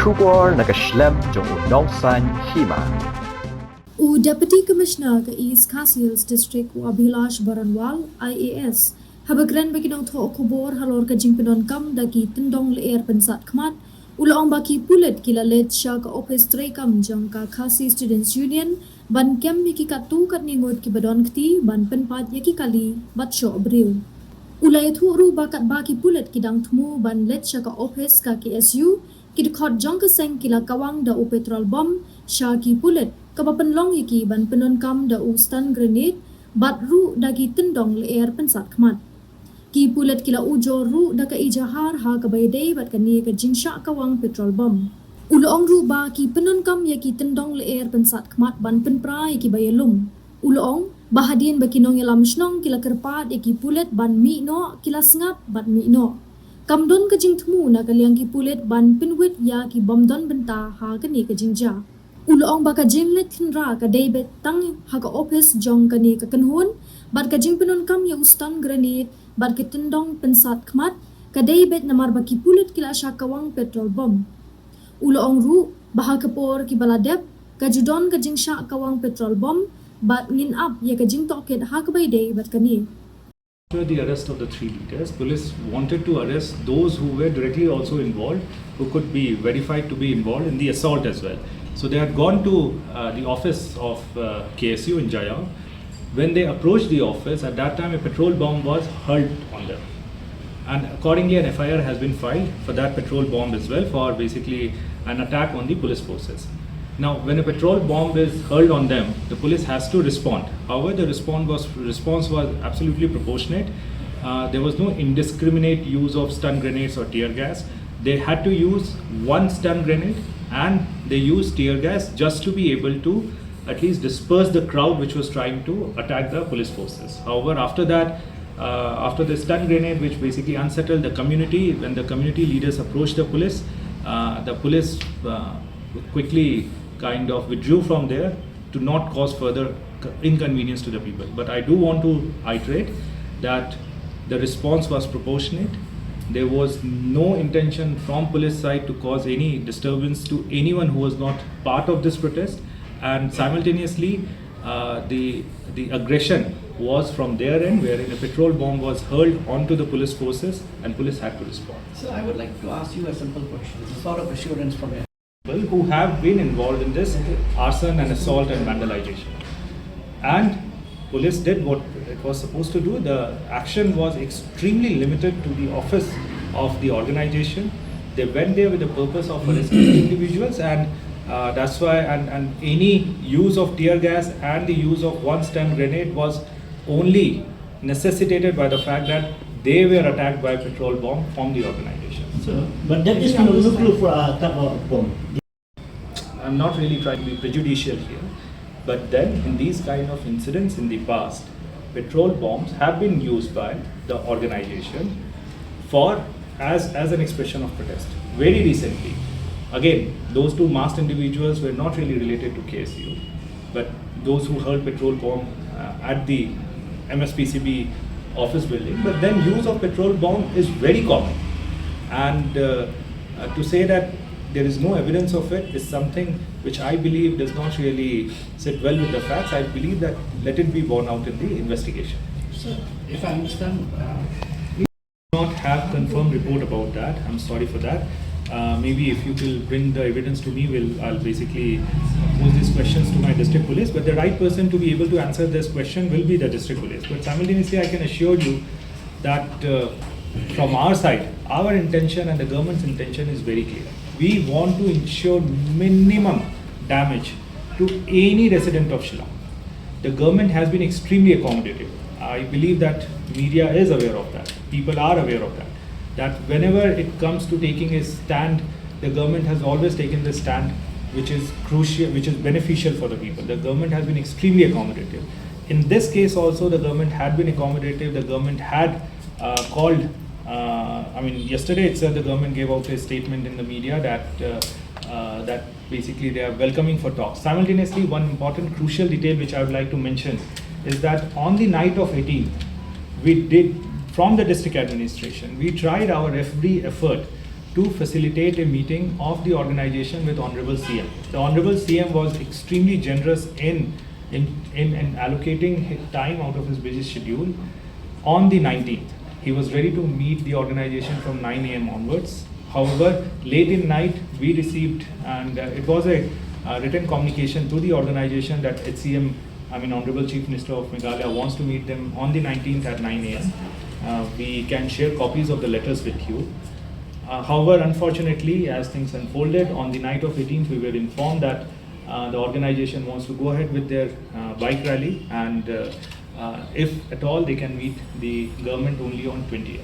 Trubor nakaslem jong unongsan Hima. Deputy Commissioner ka East Khasiels District Abhilash Baranwal IAS habagran baginong tho kubor halor ka jing Pyndonkam dagi tendong leer pensat khmat ulaong baki Pulit kila Leit Shah ka Ophis kam jang ka Khasi Students Union ban kem yaki katu kat ningot ki badon kti ban penpat yaki kali batsho abril ulai thu ru bakat baki Pulit kidang thmu ban Leit Shah ka Ophis ka KSU kidkhot jong ka seng kila Kawang da u Petrol bom Shah ki Pulit kapapenlong yaki ban Pyndonkam da u stun grenade bat ru dagi tendong leer pensat khmat ki Pulit kila ujo ru da ka ijahar ha ka baydei bat kani ka jingsha Kawang Petrol bom uloong ru ba ki Pyndonkam yaki tendong leer pensat khmat ban penpra yaki bayalum uloong bahadin bakinong yalam snong kila kerpat yaki Pulit ban mi no kila sngap bat mi no kamdon ka jing thmu na kaliang ki Pulit ban pinwit ya ki bomdon benta ha kani ka jingja uloong baka jimlet khinra ka David tang Haka Ophis jong kani ka kanhun bat ka jing Pyndonkam ya ustan granite bat ka tendong pensat khmat ka David namar baki Pulit kila Shah Kawang Petrol bom uloong ru baha kapor ki baladep ka judon ka jing Shah Kawang Petrol bom bat ngin up ya ka jing toket ha ka bayday bat kani. After the arrest of the three leaders, police wanted to arrest those who were directly also involved, who could be verified to be involved in the assault as well. So they had gone to the office of KSU in Jaya. When they approached the office, at that time a petrol bomb was hurled on them. And accordingly an FIR has been filed for that petrol bomb as well, for basically an attack on the police forces. Now, when a petrol bomb is hurled on them, the police has to respond. However, the response was absolutely proportionate. There was no indiscriminate use of stun grenades or tear gas. They had to use one stun grenade and they used tear gas just to be able to at least disperse the crowd which was trying to attack the police forces. However, after that, after the stun grenade which basically unsettled the community, when the community leaders approached the police quickly kind of withdrew from there to not cause further inconvenience to the people. But I do want to iterate that the response was proportionate. There was no intention from police side to cause any disturbance to anyone who was not part of this protest, and simultaneously the aggression was from their end, wherein a petrol bomb was hurled onto the police forces and police had to respond. So I would like to ask you a simple question. It's a sort of assurance from who have been involved in this arson and assault and vandalization. And police did what it was supposed to do. The action was extremely limited to the office of the organization. They went there with the purpose of arresting individuals, and that's why and any use of tear gas and the use of one stun grenade was only necessitated by the fact that they were attacked by a petrol bomb from the organization. So, but that is no clue for a type of bomb. I'm not really trying to be prejudicial here, but then in these kind of incidents in the past, petrol bombs have been used by the organization for as an expression of protest. Very recently, again, those two masked individuals were not really related to KSU, but those who hurled petrol bomb at the MSPCB office building. But then use of petrol bomb is very common, and to say that there is no evidence of it is something which I believe does not really sit well with the facts. I believe that let it be borne out in the investigation. So, if I understand, we do not have confirmed report about that. I'm sorry for that. Maybe if you will bring the evidence to me, I'll basically pose these questions to my district police. But the right person to be able to answer this question will be the district police. But simultaneously, I can assure you that from our side, our intention and the government's intention is very clear. We want to ensure minimum damage to any resident of Shillong. The government has been extremely accommodative. I believe that media is aware of that. People are aware of that. That whenever it comes to taking a stand, the government has always taken the stand which is crucial, which is beneficial for the people. The government has been extremely accommodative. In this case also, the government had been accommodative. The government had called yesterday itself the government gave out a statement in the media that basically they are welcoming for talks. Simultaneously, one important crucial detail which I would like to mention is that on the night of 18th, we did, from the district administration, we tried our every effort to facilitate a meeting of the organization with Honorable CM. The Honorable CM was extremely generous in allocating his time out of his busy schedule on the 19th. He was ready to meet the organization from 9 a.m. onwards. However, late in night we received, and it was a written communication to the organization that HCM, Honorable Chief Minister of Meghalaya wants to meet them on the 19th at 9 a.m. We can share copies of the letters with you. However, unfortunately, as things unfolded, on the night of 18th, we were informed that the organization wants to go ahead with their bike rally, and if at all, they can meet the government only on 20th.